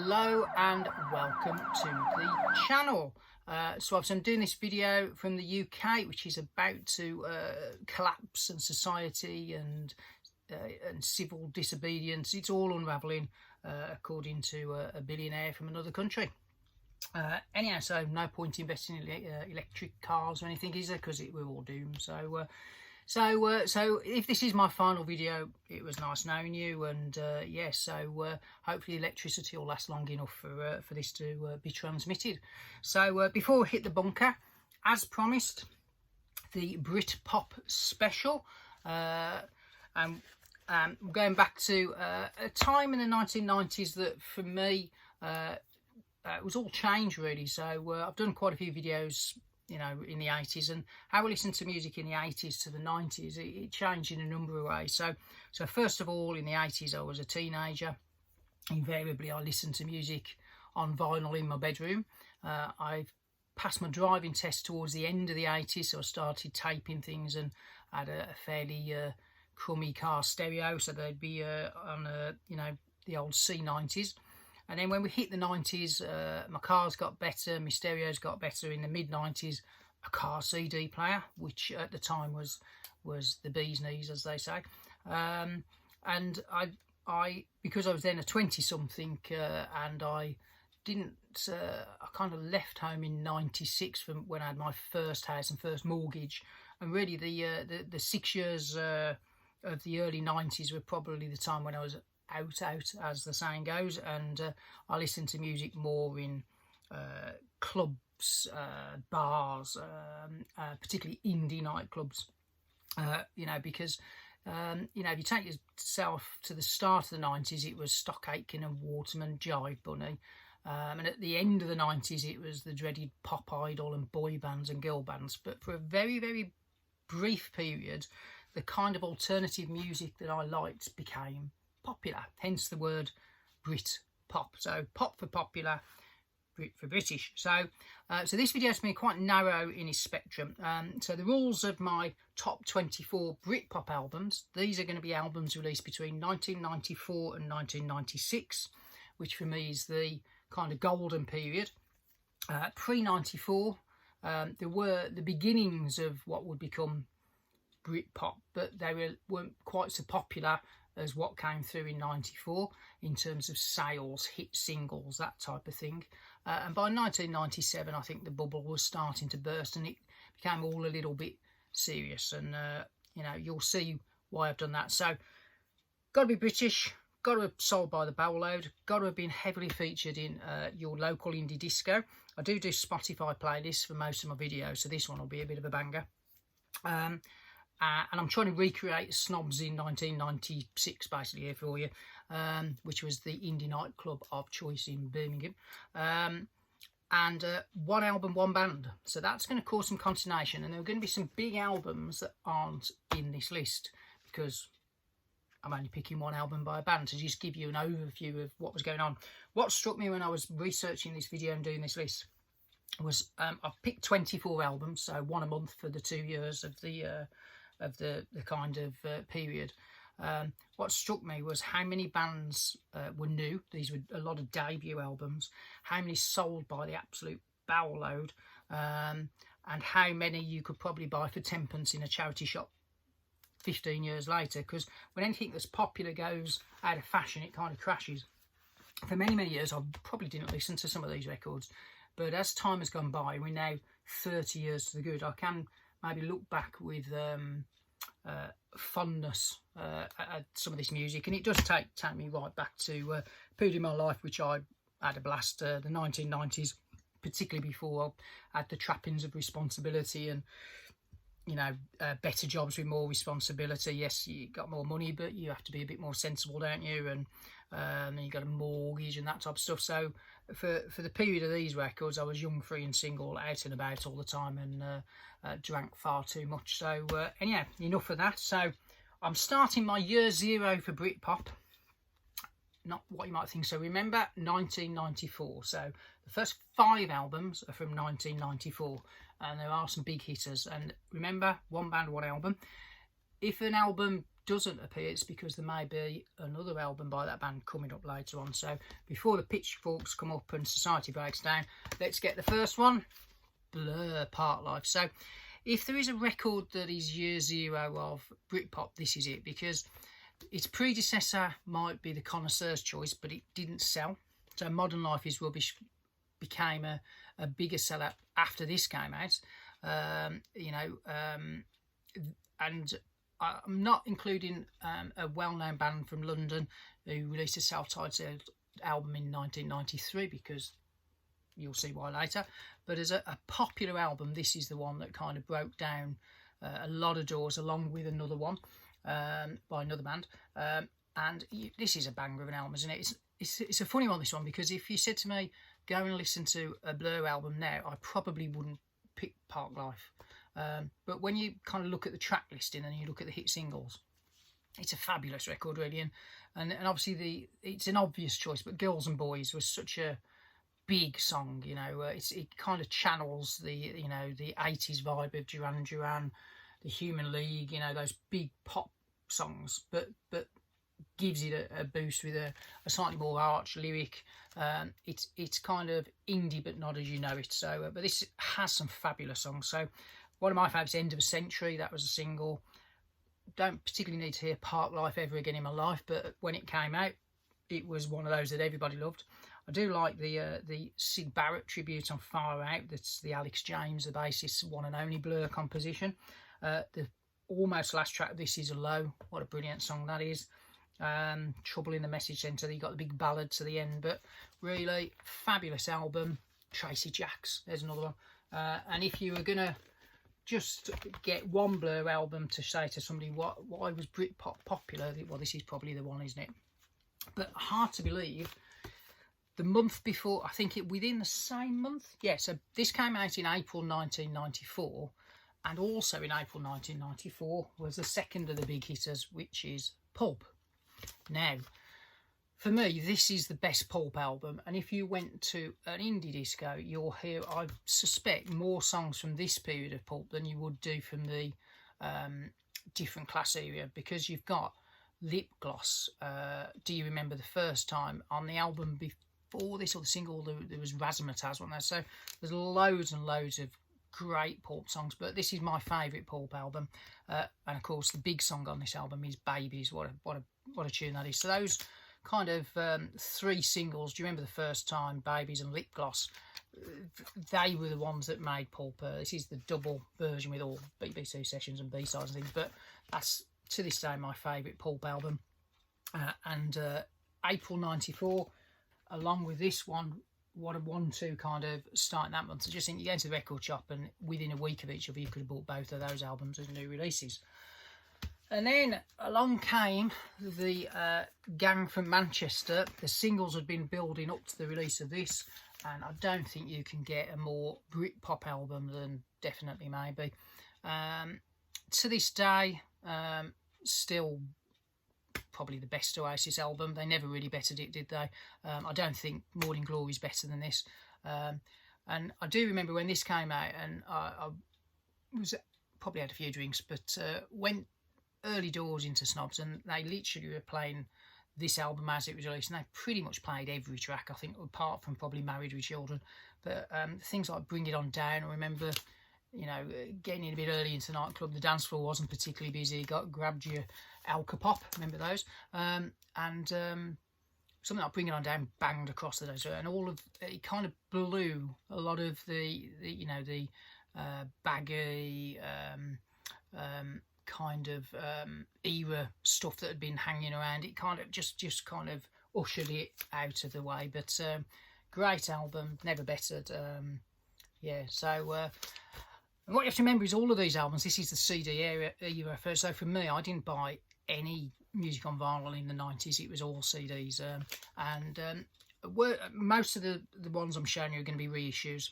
Hello and welcome to the channel. So I'm doing this video from the UK, which is about to collapse, and society and civil disobedience. It's all unravelling, according to a billionaire from another country. Anyhow, so no point investing in electric cars or anything, is there? Because we're all doomed. So if this is my final video, it was nice knowing you, and hopefully electricity will last long enough for this to be transmitted. So before we hit the bunker, as promised, the Britpop special. I'm going back to a time in the 1990s that for me it was all change really. So I've done quite a few videos, you know, in the 80s, and how I listened to music in the 80s to the 90s, it changed in a number of ways. So first of all, in the 80s, I was a teenager. Invariably, I listened to music on vinyl in my bedroom. I passed my driving test towards the end of the 80s, so I started taping things and had a fairly crummy car stereo, so they'd be on the old C90s. And then when we hit the 90s, my cars got better, my stereos got better. In the mid-90s, a car CD player, which at the time was the bee's knees, as they say. And I because I was then a 20-something, and I kind of left home in 96 from when I had my first house and first mortgage. And really the 6 years of the early 90s were probably the time when I was out as the saying goes, and I listened to music more in clubs, bars, particularly indie nightclubs, because if you take yourself to the start of the 90s, it was Stock Aitken and Waterman, Jive Bunny, and at the end of the 90s it was the dreaded pop idol and boy bands and girl bands. But for a very, very brief period, the kind of alternative music that I liked became popular, hence the word Brit pop. So pop for popular, Brit for British. So this video is going to be quite narrow in its spectrum. So the rules of my top 24 Britpop albums, these are going to be albums released between 1994 and 1996, which for me is the kind of golden period. Pre-94, there were the beginnings of what would become Britpop, but they weren't quite so popular as what came through in 94 in terms of sales, hit singles, that type of thing. And by 1997, I think the bubble was starting to burst, and it became all a little bit serious. And you'll see why I've done that. So, got to be British, got to have sold by the boatload, got to have been heavily featured in your local indie disco. I do Spotify playlists for most of my videos, so this one will be a bit of a banger. And I'm trying to recreate Snobs in 1996, basically, here for you, which was the indie nightclub of choice in Birmingham. And one album, one band. So that's going to cause some consternation. And there are going to be some big albums that aren't in this list, because I'm only picking one album by a band to just give you an overview of what was going on. What struck me when I was researching this video and doing this list was I've picked 24 albums, so one a month for the 2 years of the kind of period. What struck me was how many bands were new. These were a lot of debut albums. How many sold by the absolute barrel load, and how many you could probably buy for 10p in a charity shop 15 years later. Because when anything that's popular goes out of fashion, it kind of crashes. For many, many years, I probably didn't listen to some of these records, but as time has gone by, we're now 30 years to the good, I can maybe look back with fondness at some of this music, and it does take me right back to a period in my life which I had a blast, the 1990s, particularly before I had the trappings of responsibility and better jobs with more responsibility. Yes, you got more money, but you have to be a bit more sensible, don't you? And you got a mortgage and that type of stuff. So for the period of these records, I was young, free and single, out and about all the time, and drank far too much. So anyhow, enough of that. So I'm starting my year zero for Britpop. Not what you might think. So remember 1994. So the first 5 albums are from 1994, and there are some big hitters. And remember, one band, one album. If an album doesn't appear, it's because there may be another album by that band coming up later on. So before the pitchforks come up and society breaks down, let's get the first one, Blur, Park Life. So if there is a record that is year zero of Britpop, this is it, because its predecessor might be the Connoisseur's Choice, but it didn't sell. So Modern Life is Rubbish became a bigger seller after this came out. And I'm not including a well-known band from London who released a self-titled album in 1993, because you'll see why later. But as a popular album, this is the one that kind of broke down a lot of doors, along with another one by another band. This is a banger of an album, isn't it? It's a funny one, this one, because if you said to me, go and listen to a Blur album now, I probably wouldn't pick Park Life. But when you kind of look at the track listing and you look at the hit singles, it's a fabulous record, really. And obviously it's an obvious choice, but Girls and Boys was such a big song, you know. It kind of channels the 80s vibe of Duran Duran, the Human League, you know, those big pop songs, but gives it a boost with a slightly more arch lyric. It's kind of indie, but not as you know it. So, but this has some fabulous songs. So, one of my favourites, End of a Century, that was a single. Don't particularly need to hear Park Life ever again in my life, but when it came out, it was one of those that everybody loved. I do like the Syd Barrett tribute on Far Out. That's the Alex James, the bassist's one and only Blur composition. The almost last track of this is Low. What a brilliant song that is. Trouble in the Message Centre. You got the big ballad to the end, but really fabulous album. Tracy Jacks, there's another one. And if you were gonna just get one Blur album to say to somebody why was Britpop popular, well, this is probably the one, isn't it? But hard to believe, the month before, I think within the same month, so this came out in April 1994, and also in April 1994 was the second of the big hitters, which is Pulp. Now, for me, this is the best Pulp album, and if you went to an indie disco, you'll hear, I suspect, more songs from this period of Pulp than you would do from the different class area, because you've got Lip Gloss, Do You Remember the First Time, on the album before this, or the single, there was Razzmatazz, wasn't there? So there's loads and loads of great Pulp songs, but this is my favourite Pulp album. And of course, the big song on this album is Babies. What a tune that is. So those kind of three singles, Do You Remember the First Time, Babies and Lip Gloss, they were the ones that made Pulp. This is the double version with all BBC sessions and B-sides and things, but that's to this day my favourite Pulp album. And April 94, along with this one, what a 1-2 kind of starting that month. I just think you go into the record shop and within a week of each other you could have bought both of those albums as new releases. And then along came the gang from Manchester. The singles had been building up to the release of this, and I don't think you can get a more Britpop album than Definitely Maybe. To this day, still probably the best Oasis album. They never really bettered it, did they? I don't think Morning Glory is better than this. And I do remember when this came out, and I was probably had a few drinks, but went early doors into Snobs, and they literally were playing this album as it was released, and they pretty much played every track, I think, apart from probably Married with Children. But things like Bring It On Down, I remember, you know, getting in a bit early into the nightclub, the dance floor wasn't particularly busy, grabbed your Alka-Pop, remember those, and something like Bring It On Down banged across the desert, and all of it kind of blew a lot of the baggy kind of era stuff that had been hanging around. It kind of just kind of ushered it out of the way. But great album, never bettered. So and what you have to remember is all of these albums, this is the CD era first. So for me, I didn't buy any music on vinyl in the 90s. It was all CDs, most of the ones I'm showing you are going to be reissues.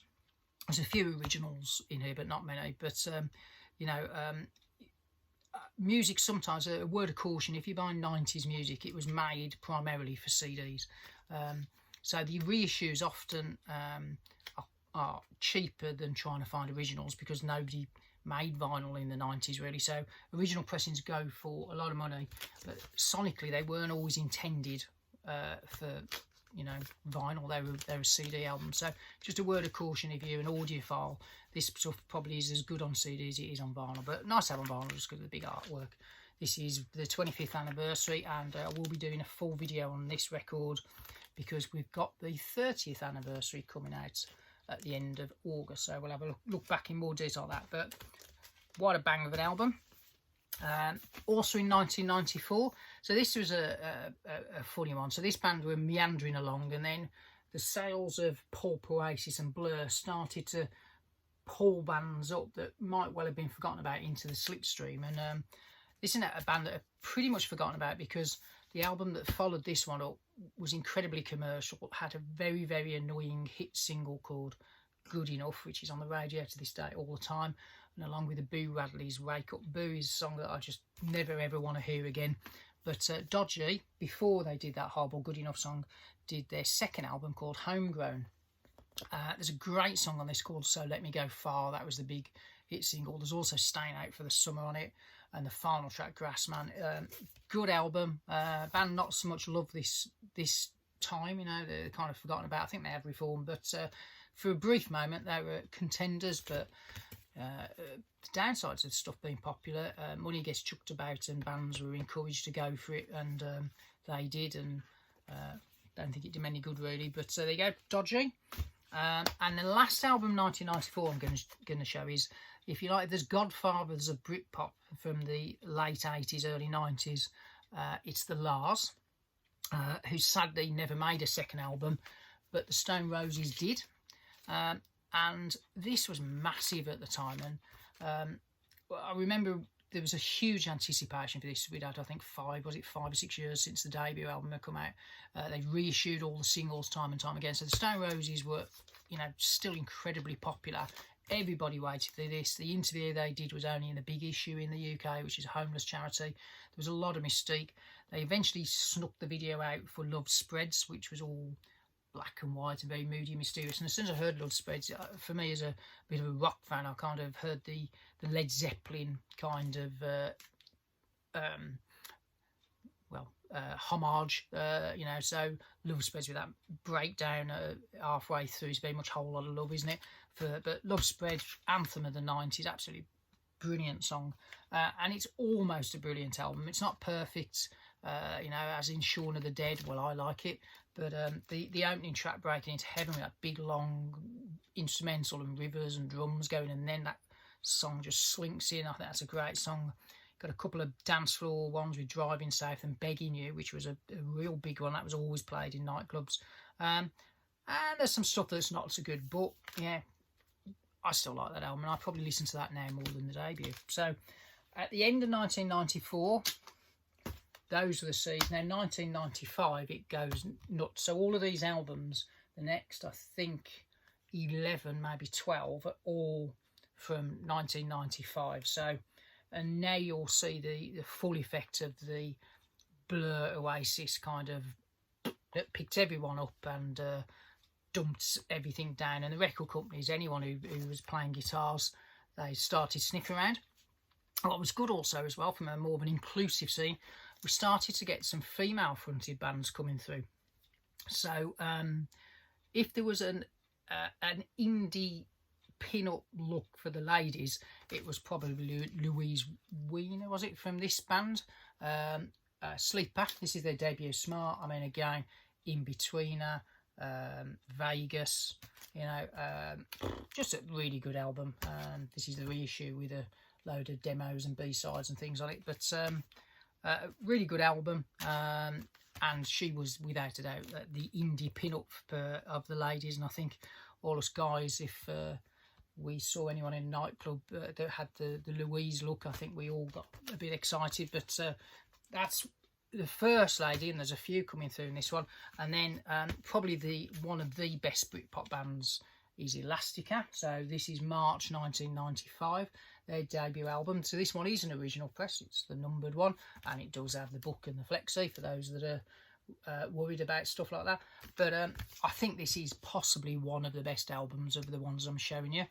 There's a few originals in here, but not many. But music, sometimes, a word of caution, if you buy 90s music, it was made primarily for CDs. So the reissues often are cheaper than trying to find originals, because nobody made vinyl in the 90s really, so original pressings go for a lot of money, but sonically they weren't always intended for, you know, vinyl. They were CD albums. So just a word of caution, if you're an audiophile, this stuff probably is as good on CD as it is on vinyl, but nice to have on vinyl just because of the big artwork. This is the 25th anniversary, and we'll be doing a full video on this record because we've got the 30th anniversary coming out at the end of August, so we'll have a look back in more detail on that. But what a bang of an album. Also in 1994, so this was a funny one. So this band were meandering along, and then the sales of Pulp, Oasis and Blur started to pull bands up that might well have been forgotten about into the slipstream. And this is a band that are pretty much forgotten about because the album that followed this one up was incredibly commercial, had a very, very annoying hit single called Good Enough, which is on the radio to this day all the time. And along with the Boo Radleys, Wake Up Boo is a song that I just never ever want to hear again. But Dodgy, before they did that horrible Good Enough song, did their second album called Homegrown. There's a great song on this called So Let Me Go Far. That was the big hit single. There's also Staying Out for the Summer on it, and the final track, Grassman. Good album. Band not so much love this time, you know, they're kind of forgotten about. I think they have reformed, but for a brief moment they were contenders. But the downsides of stuff being popular, money gets chucked about and bands were encouraged to go for it, and they did, and don't think it did any good really. But there you go, Dodgy. And the last album, 1994, I'm going to show is, if you like, there's Godfathers of Britpop from the late 80s, early 90s. It's the Lars, who sadly never made a second album, but the Stone Roses did. And this was massive at the time. And I remember there was a huge anticipation for this. We'd had, I think, 5 or 6 years since the debut album had come out. They reissued all the singles time and time again. So the Stone Roses were, you know, still incredibly popular. Everybody waited for this. The interview they did was only in the Big Issue in the UK, which is a homeless charity. There was a lot of mystique. They eventually snuck the video out for Love Spreads, which was all black and white and very moody and mysterious. And as soon as I heard Love Spreads, for me as a bit of a rock fan, I kind of heard the Led Zeppelin kind of homage, you know. So Love Spreads with that breakdown halfway through is very much Whole Lot of Love, isn't it? But Love Spreads, anthem of the 90s, absolutely brilliant song, and it's almost a brilliant album. It's not perfect, you know, as in Shaun of the Dead. Well, I like it, but the opening track, Breaking Into Heaven, with that big long instrumental and rivers and drums going, and then that song just slinks in. I think that's a great song. Got a couple of dance floor ones with Driving South and Begging You, which was a real big one. That was always played in nightclubs. And there's some stuff that's not so good, but yeah, I still like that album, and I probably listen to that now more than the debut. So at the end of 1994, those are the seeds. Now 1995, it goes nuts. So all of these albums, the next, I think 11, maybe 12, are all from 1995. So, and now you'll see the full effect of the Blur Oasis kind of that picked everyone up and dumped everything down. And the record companies, anyone who was playing guitars, they started sniffing around. What was good also as well, from a more of an inclusive scene, we started to get some female fronted bands coming through. So if there was an indie pin-up look for the ladies, it was probably Louise Weiner, was it, from this band? Sleeper, this is their debut. Smart, I mean, again, In-Betweener, Vegas, you know, just a really good album. This is the reissue with a load of demos and B-sides and things on it, but really good album. And she was, without a doubt, the indie pin-up of the ladies. And I think all us guys, if we saw anyone in a nightclub that had the Louise look, I think we all got a bit excited. But that's the first lady, and there's a few coming through in this one. And then probably one of the best Britpop bands is Elastica. So this is March 1995, their debut album. So this one is an original press, it's the numbered one, and it does have the book and the flexi for those that are worried about stuff like that. But I think this is possibly one of the best albums of the ones I'm showing you.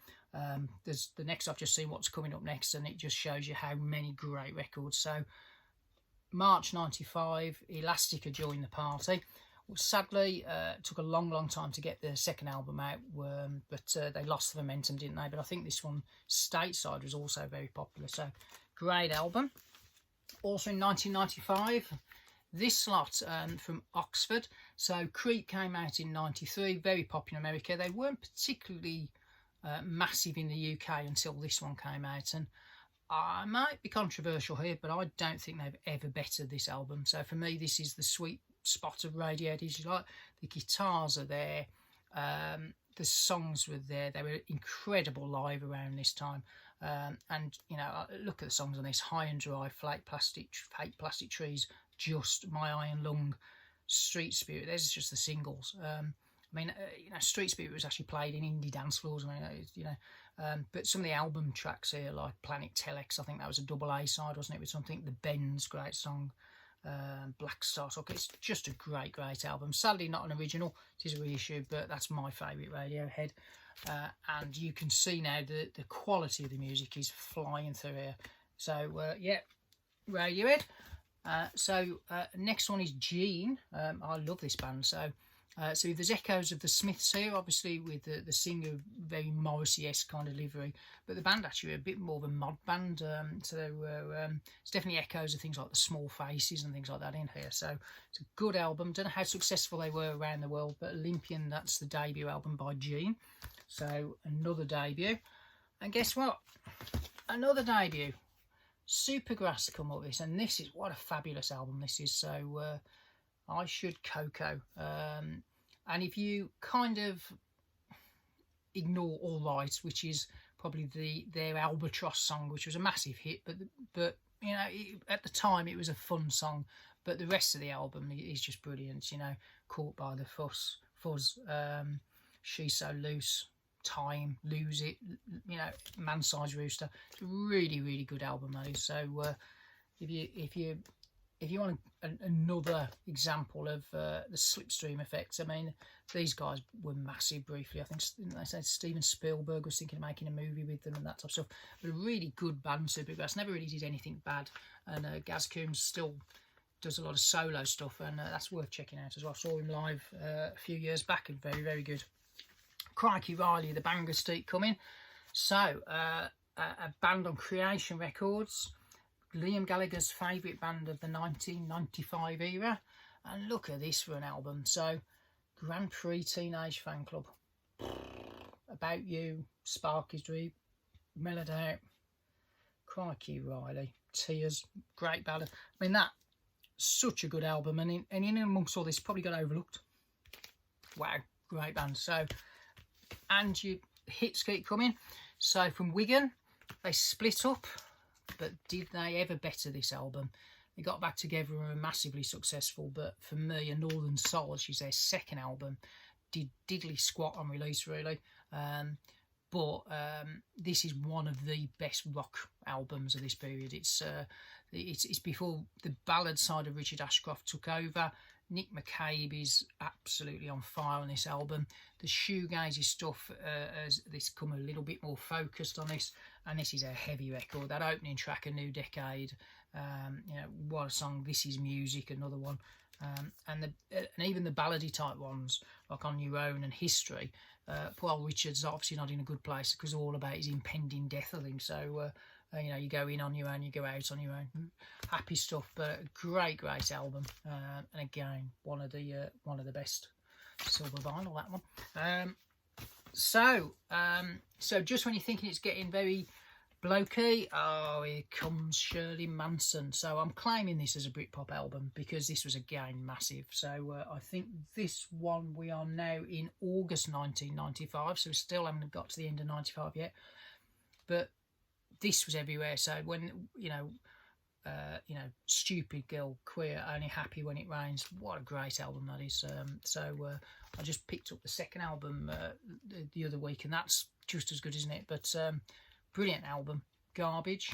There's the next, I've just seen what's coming up next, and it just shows you how many great records. So March 95, Elastica joined the party. Well, sadly, it took a long time to get the second album out, but they lost the momentum, didn't they? But I think this one, Stateside, was also very popular. So great album. Also in 1995, this lot from Oxford. So Creep came out in 93, very popular in America. They weren't particularly massive in the UK until this one came out, and I might be controversial here, but I don't think they've ever bettered this album. So for me, this is the sweet spot of Radiohead. Is like the guitars are there, the songs were there. They were incredible live around this time. And you know, look at the songs on this: High and Dry, Fake Plastic Trees, Just, My Iron Lung, Street Spirit. There's just the singles. I mean, you know, Street Spirit was actually played in indie dance floors. I mean, you know, but some of the album tracks here, like Planet Telex, I think that was a double A side, wasn't it? With something, The Bends, great song, Black Star Talk. It's just a great album. Sadly, not an original. It is a reissue, but that's my favourite Radiohead. And you can see now that the quality of the music is flying through here. So yeah, Radiohead. So next one is Gene. I love this band. So there's echoes of the Smiths here, obviously, with the singer, very Morrissey-esque kind of livery, but the band actually were a bit more of a mod band. So there were it's definitely echoes of things like the Small Faces and things like that in here. So it's a good album. Don't know how successful they were around the world, but Olympian, that's the debut album by Gene. So another debut, and guess what? Another debut. Supergrass come up with this, and this is, what a fabulous album this is. So I Should Coco, and if you kind of ignore All Right, which is probably their Albatross song, which was a massive hit, but you know, at the time it was a fun song, but the rest of the album is just brilliant. You know, Caught by the Fuzz, She's So Loose, Time, Lose It, you know, Man Size Rooster. It's a really good album, that is. So if you want another example of the slipstream effects, I mean, these guys were massive briefly. I think they said Steven Spielberg was thinking of making a movie with them and that type of stuff. But a really good band, Supergrass. Never really did anything bad. And Gaz Coombs still does a lot of solo stuff, and that's worth checking out as well. I saw him live a few years back, and very good. Crikey Riley, the bangers keep coming. So a band on Creation Records, Liam Gallagher's favourite band of the 1995 era, and look at this for an album. So Grand Prix Teenage Fan Club, About You, Spark Is Dream, Mellowed Out, Crikey Riley, Tears, great ballad. I mean, that's such a good album, and in amongst all this, probably got overlooked. Wow, great band. So, and your hits keep coming. So from Wigan, they split up, but did they ever better this album? They got back together and were massively successful, but for me, A Northern Soul, which is their second album, did diddly squat on release, really. But this is one of the best rock albums of this period. It's before the ballad side of Richard Ashcroft took over. Nick McCabe is absolutely on fire on this album. The shoegazy stuff has come a little bit more focused on this, and this is a heavy record. That opening track, A New Decade, you know, what a song. This Is Music, another one, and even the ballady type ones like On Your Own and History. Paul Richards obviously not in a good place because all about his impending death, I think. So you know, you go in on your own, you go out on your own. Happy stuff, but a great album. And again, one of the best. Silver vinyl, that one. So just when you're thinking it's getting very blokey, oh, here comes Shirley Manson. So I'm claiming this as a Britpop album because this was again massive. So I think this one, we are now in August 1995, so we still haven't got to the end of 95 yet. But this was everywhere. So when, you know, Stupid Girl, Queer, Only Happy When It Rains, what a great album that is. I just picked up the second album the other week, and that's just as good, isn't it? But brilliant album. Garbage,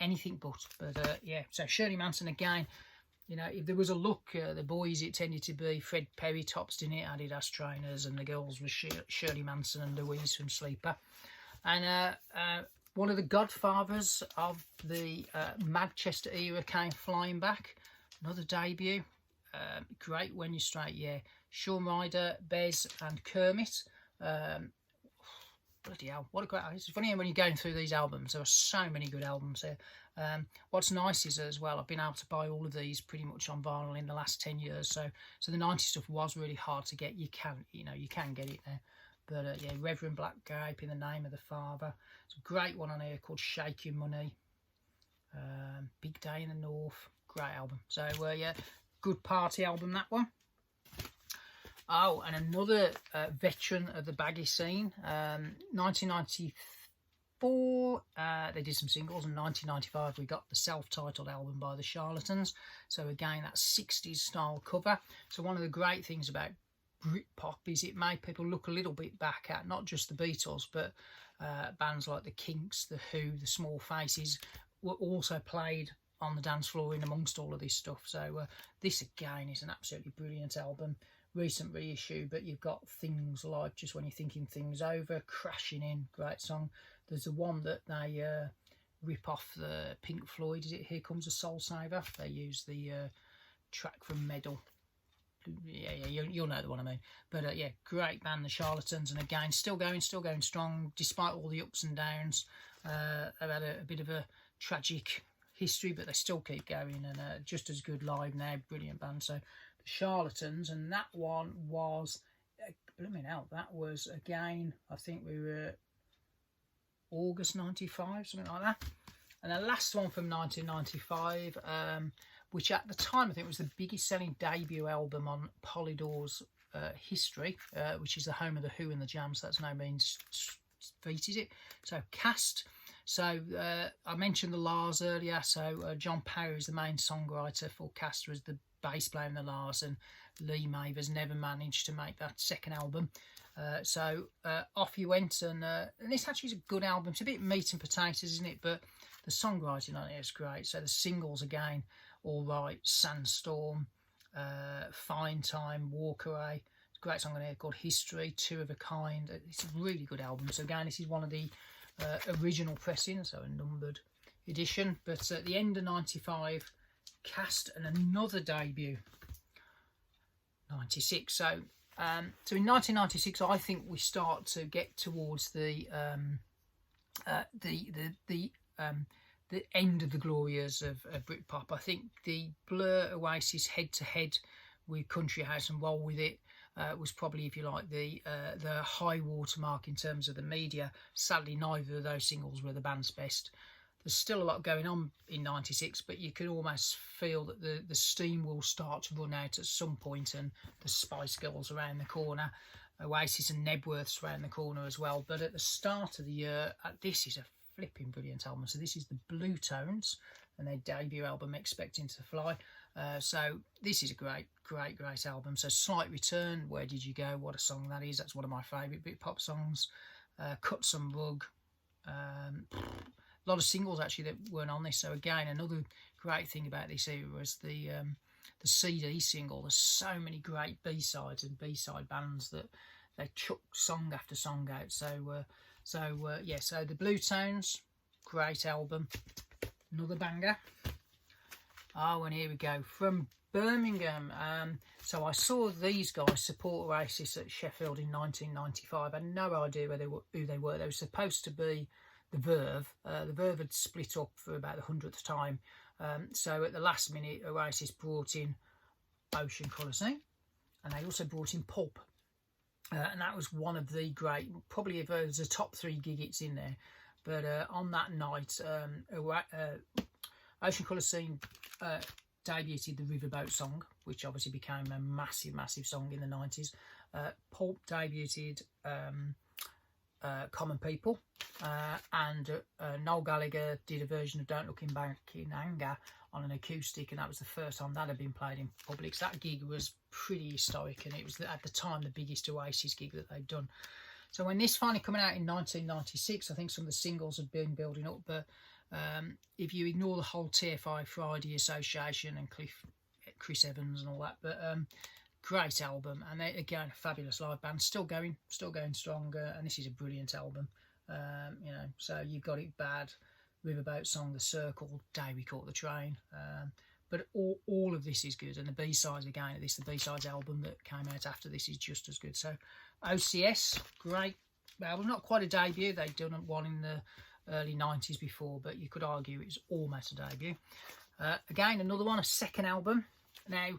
anything but yeah. So Shirley Manson again, You know, if there was a look, the boys, it tended to be Fred Perry tops, didn't it? Adidas trainers, and the girls were Shirley Manson and Louise from Sleeper. And one of the godfathers of the Manchester era came flying back. Another debut. Great When You're Straight, yeah. Shawn Ryder, Bez and Kermit. Bloody hell, what a great... It's funny when you're going through these albums, there are so many good albums here. What's nice is as well, I've been able to buy all of these pretty much on vinyl in the last 10 years. So the 90s stuff was really hard to get. You can get it there. But yeah, Reverend Black Grape, In the Name of the Father. It's a great one on here called Shake Your Money. Big Day in the North. Great album. So yeah, good party album, that one. Oh, and another veteran of the baggy scene, 1994, they did some singles. In 1995, we got the self-titled album by the Charlatans. So again, that 60s style cover. So one of the great things about Britpop is it made people look a little bit back at not just the Beatles, but bands like the Kinks, the Who, the Small Faces were also played on the dance floor in amongst all of this stuff. So this again is an absolutely brilliant album. Recent reissue, but you've got things like Just When You're Thinking Things Over, Crashing In, great song. There's the one that they rip off the Pink Floyd, is it Here Comes a Soul Saver? They use the track from Medal. Yeah, you'll know the one I mean. But yeah, great band, the Charlatans, and again, still going strong despite all the ups and downs. They've had a bit of a tragic history, but they still keep going, and just as good live now. Brilliant band. So Charlatans, and that one was blooming hell, that was again, I think we were August 95, something like that. And the last one from 1995, which at the time I think was the biggest selling debut album on Polydor's history, which is the home of the Who and the Jam, so that's no means feat, is it? So Cast. So I mentioned the Lars earlier, so John Parry is the main songwriter for Cast, was the bass player in the Lars, and Lee Mavers never managed to make that second album. So off you went, and this actually is a good album. It's a bit meat and potatoes, isn't it? But the songwriting on it is great. So the singles again, All Right, Sandstorm, Fine Time, Walk Away. It's a great song on here called History, Two of a Kind. It's a really good album. So again, this is one of the original pressings, so a numbered edition. But at the end of 95, Cast, and another debut, 96. So so in 1996, I think we start to get towards the end of the glory years of Britpop. I think the Blur Oasis head-to-head with Country House and Roll With It was probably, if you like, the high watermark in terms of the media. Sadly, neither of those singles were the band's best. There's still a lot going on in 96, but you can almost feel that the steam will start to run out at some point, and the Spice Girls around the corner, Oasis and Nebworth's around the corner as well. But at the start of the year, this is a flipping brilliant album. So this is the Blue Tones and their debut album, Expecting to Fly. So this is a great album. So Slight Return, Where Did You Go? What a song that is. That's one of my favourite Britpop songs. Cut Some Rug. A lot of singles actually that weren't on this. So again, another great thing about this era was the CD single. There's so many great B-sides and B-side bands that they chuck song after song out. So yeah, so the Blue Tones, great album, another banger. Oh, and here we go, from Birmingham. So I saw these guys support Oasis at Sheffield in 1995. I had no idea who they were. They were supposed to be the Verve. The Verve had split up for about the 100th time. So at the last minute, Oasis brought in Ocean Colour Scene, and they also brought in Pulp. And that was one of the great, probably if there's a top 3 gig, it's in there. But on that night, Ocean Colour Scene debuted the Riverboat song, which obviously became a massive song in the 90s. Pulp debuted Common People, and Noel Gallagher did a version of Don't Looking Back in Anger on an acoustic, and that was the first time that had been played in public. So that gig was pretty historic, and it was at the time the biggest Oasis gig that they'd done. So when this finally coming out in 1996, I think some of the singles had been building up, but if you ignore the whole TFI Friday association and Cliff Chris Evans and all that. But great album, and they, again, a fabulous live band, still going strong. And this is a brilliant album. You know, so You've Got It Bad, Riverboat Song, The Circle, Day We Caught the Train. But all of this is good, and the B-sides, again, the B-sides album that came out after this is just as good. So OCS, great album, not quite a debut. They'd done one in the early 90s before, but you could argue it's almost a debut. Again, another one, a second album. Now,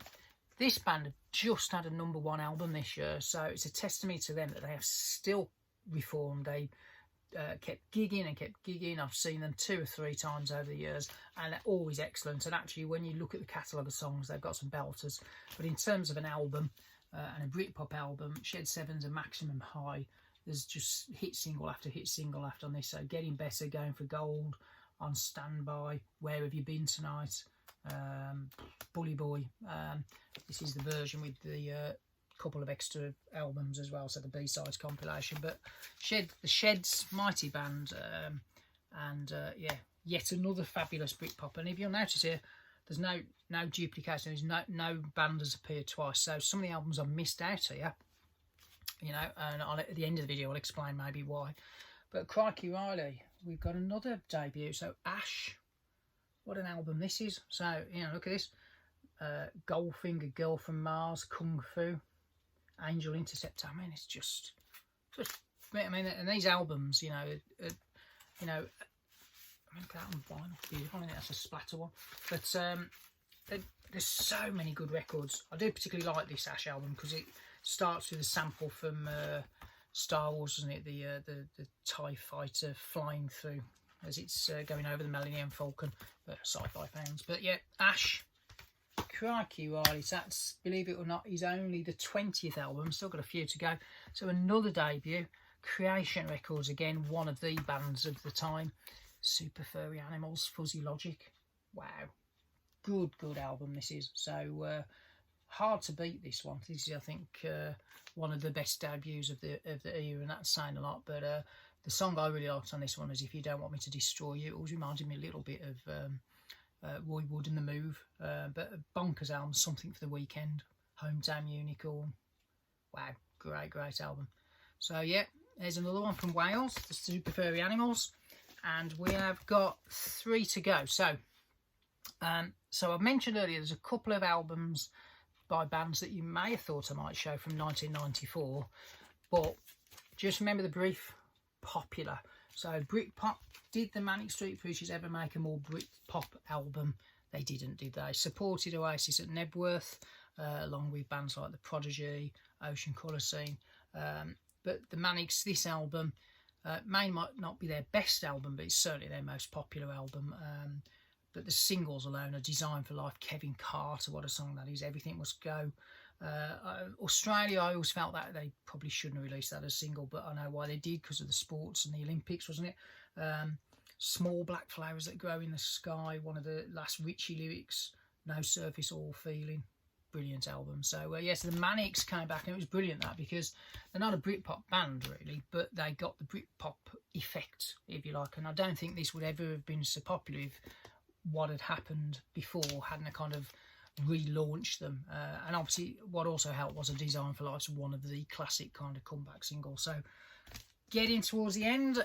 this band have just had a #1 album this year, so it's a testimony to them that they have still reformed. They kept gigging. I've seen them 2 or 3 times over the years, and they're always excellent. And actually, when you look at the catalogue of songs, they've got some belters. But in terms of an album, and a Britpop album, Shed 7's a maximum high. There's just hit single after hit single after on this. So Getting Better, Going for Gold, On Standby, Where Have You Been Tonight, Bully Boy. This is the version with the couple of extra albums as well, so the B-sides compilation. But the Shed's mighty band, yeah, yet another fabulous Britpop. And if you'll notice here, there's no duplication. There's no band has appeared twice. So some of the albums I've missed out here, you know, and at the end of the video I'll explain maybe why. But crikey Riley, we've got another debut. So Ash, what an album this is. So, you know, look at this. Goldfinger, Girl from Mars, Kung Fu, Angel Interceptor. I mean, it's just I mean, and these albums, you know, I mean, look at that on vinyl, beautiful. I think that's a splatter one. But there's so many good records. I do particularly like this Ash album because it starts with a sample from Star Wars, doesn't it? The TIE fighter flying through as it's going over the Millennium Falcon. But sci-fi fans. But yeah, Ash. Crikey Riley, so that's, believe it or not, is only the 20th album, still got a few to go. So another debut, Creation Records, again, one of the bands of the time. Super Furry Animals, Fuzzy Logic. Wow, good album this is. So hard to beat this one. This is, I think, one of the best debuts of the era, and that's saying a lot. But the song I really liked on this one is If You Don't Want Me to Destroy You. It always reminded me a little bit of Roy Wood and The Move, but a bonkers album, Something for the Weekend, Hometown Unicorn. Wow, great album. So yeah, there's another one from Wales, the Super Furry Animals, and we have got 3 to go. So I've mentioned earlier there's a couple of albums by bands that you may have thought I might show from 1994, but just remember the brief, popular. So Britpop, did the Manic Street Preachers ever make a more Britpop album? They didn't, did they? Supported Oasis at Nebworth, along with bands like The Prodigy, Ocean Colour Scene. But the Manics, this album, might not be their best album, but it's certainly their most popular album. But the singles alone are Designed for Life, Kevin Carter, what a song that is, Everything Must Go. Australia, I always felt that they probably shouldn't have released that as a single, but I know why they did, because of the sports and the Olympics, wasn't it? Small Black Flowers That Grow in the Sky, one of the last Richie lyrics, No Surface All Feeling, brilliant album. So yes, the Manics came back, and it was brilliant that, because they're not a Britpop band really, but they got the Britpop effect, if you like, and I don't think this would ever have been so popular if what had happened before hadn't kind of relaunched them. And obviously what also helped was A Design for Life's one of the classic kind of comeback singles. So getting towards the end,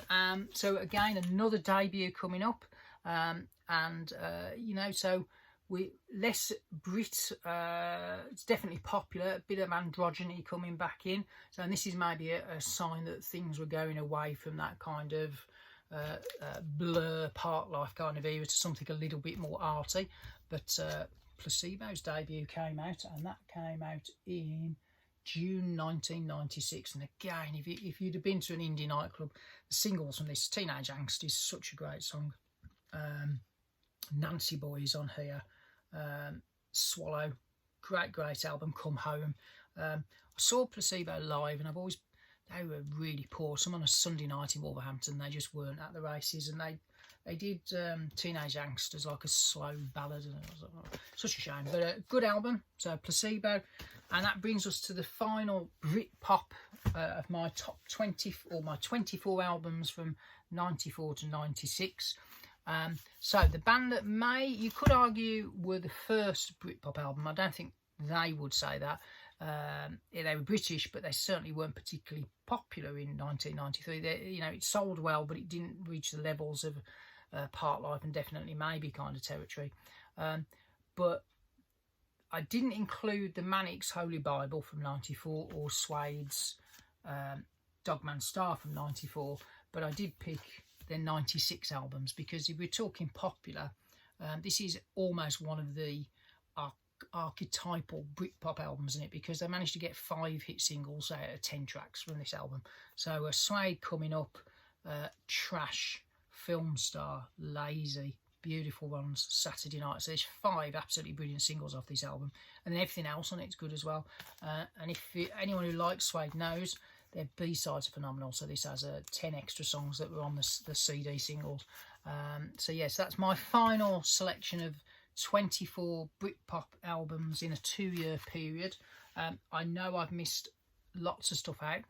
so again another debut coming up, you know, so we less Brit, it's definitely popular, a bit of androgyny coming back in. So, and this is maybe a sign that things were going away from that kind of Blur, Park Life kind of era to something a little bit more arty. But Placebo's debut came out, and that came out in June 1996. And again, if you'd have been to an indie nightclub, the singles from this, Teenage Angst is such a great song. Nancy Boy is on here. Swallow, great album. Come Home. I saw Placebo live, and they were really poor. Some on a Sunday night in Wolverhampton, they just weren't at the races, and they did Teenage Angst as like a slow ballad, and it was such a shame. But a good album. So Placebo, and that brings us to the final Britpop of my top 20, or my 24 albums from 94 to 96. So the band that you could argue were the first Britpop album. I don't think they would say that. They were British, but they certainly weren't particularly popular in 1993. It sold well, but it didn't reach the levels of Part Life and Definitely Maybe kind of territory. But I didn't include the Manic's Holy Bible from 94 or Suede's Dogman Star from 94, but I did pick their 96 albums because if we're talking popular, this is almost one of the archetypal Britpop albums, isn't it? Because they managed to get 5 hit singles out of 10 tracks from this album. So Suede coming up, Trash, Film Star, Lazy, beautiful ones, Saturday Night. So there's 5 absolutely brilliant singles off this album, and then everything else on it's good as well. And if anyone who likes Suede knows, their B-sides are phenomenal. So this has 10 extra songs that were on the CD singles. So yes, that's my final selection of 24 Britpop albums in a 2-year period. I know I've missed lots of stuff out.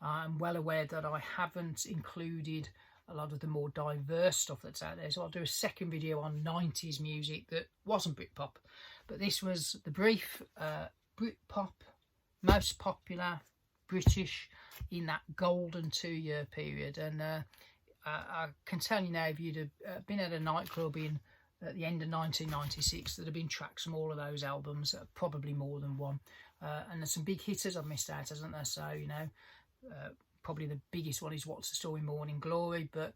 I'm well aware that I haven't included a lot of the more diverse stuff that's out there. So I'll do a second video on 90s music that wasn't Britpop. But this was the brief Britpop, most popular British in that golden 2-year period. And I can tell you now, if you'd have been at a nightclub at the end of 1996, there'd have been tracks from all of those albums, probably more than one. And there's some big hitters I've missed out, hasn't there? So, probably the biggest one is What's the Story, Morning Glory, but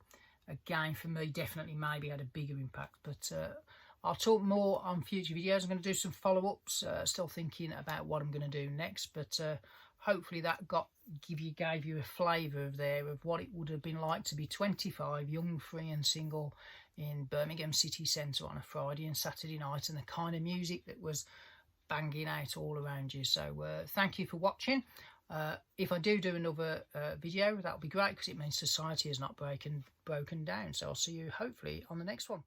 again, for me, Definitely Maybe had a bigger impact. But I'll talk more on future videos. I'm going to do some follow-ups, still thinking about what I'm going to do next, but hopefully that gave you a flavour of what it would have been like to be 25, young, free and single in Birmingham city centre on a Friday and Saturday night, and the kind of music that was banging out all around you. So thank you for watching. If I do another video, that'll be great, because it means society is not broken down. So I'll see you hopefully on the next one.